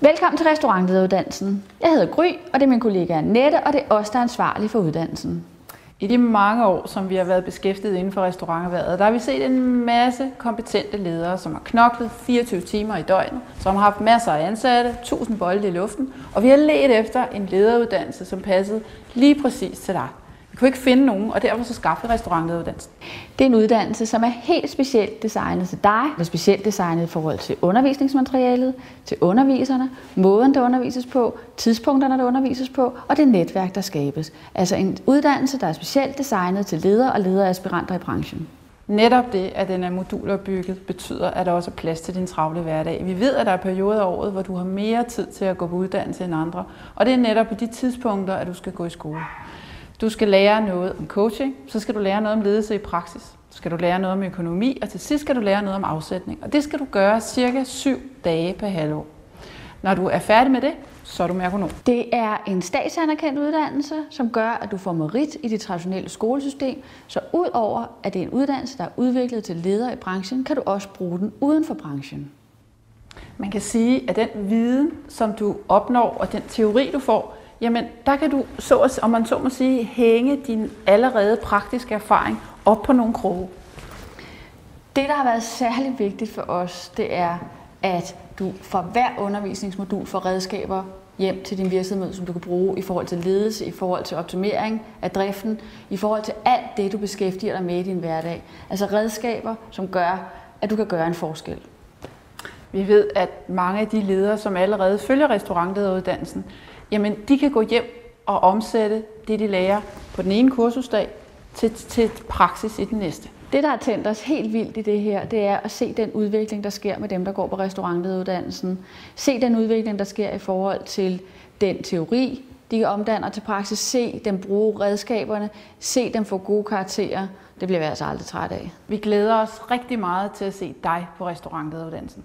Velkommen til restaurantlederuddannelsen. Jeg hedder Gry, og det er min kollega Annette, og det er os, der er ansvarlige for uddannelsen. I de mange år, som vi har været beskæftiget inden for restauranterhvervet, der har vi set en masse kompetente ledere, som har knoklet 24 timer i døgnet, som har haft masser af ansatte, 1000 bolde i luften, og vi har ledt efter en lederuddannelse, som passede lige præcis til dig. Vi kunne ikke finde nogen, og derfor så skabte vi restaurantlederuddannelsen. Det er en uddannelse, som er helt specielt designet til dig. Det er specielt designet i forhold til undervisningsmaterialet, til underviserne, måden, der undervises på, tidspunkterne, der undervises på, og det netværk, der skabes. Altså en uddannelse, der er specielt designet til ledere og lederaspiranter i branchen. Netop det, at den er modulopbygget, betyder, at der også er plads til din travle hverdag. Vi ved, at der er perioder af året, hvor du har mere tid til at gå på uddannelse end andre, og det er netop i de tidspunkter, at du skal gå i skole. Du skal lære noget om coaching, så skal du lære noget om ledelse i praksis. Så skal du lære noget om økonomi, og til sidst skal du lære noget om afsætning. Og det skal du gøre cirka 7 dage per halvår. Når du er færdig med det, så er du merkonom. Det er en statsanerkendt uddannelse, som gør, at du får merit i det traditionelle skolesystem. Så udover at det er en uddannelse, der er udviklet til ledere i branchen, kan du også bruge den uden for branchen. Man kan sige, at den viden, som du opnår, og den teori, du får, jamen, der kan du, om man så må sige, hænge din allerede praktiske erfaring op på nogle kroge. Det, der har været særlig vigtigt for os, det er, at du for hver undervisningsmodul får redskaber hjem til din virksomhed, som du kan bruge i forhold til ledelse, i forhold til optimering af driften, i forhold til alt det, du beskæftiger dig med i din hverdag. Altså redskaber, som gør, at du kan gøre en forskel. Vi ved, at mange af de ledere, som allerede følger restaurantlederuddannelsen, jamen, de kan gå hjem og omsætte det, de lærer på den ene kursusdag til praksis i den næste. Det, der har tændt os helt vildt i det her, det er at se den udvikling, der sker med dem, der går på restaurantlederuddannelsen. Se den udvikling, der sker i forhold til den teori, de omdanner til praksis. Se dem bruge redskaberne. Se dem få gode karakterer. Det bliver vi altså aldrig træt af. Vi glæder os rigtig meget til at se dig på restaurantlederuddannelsen.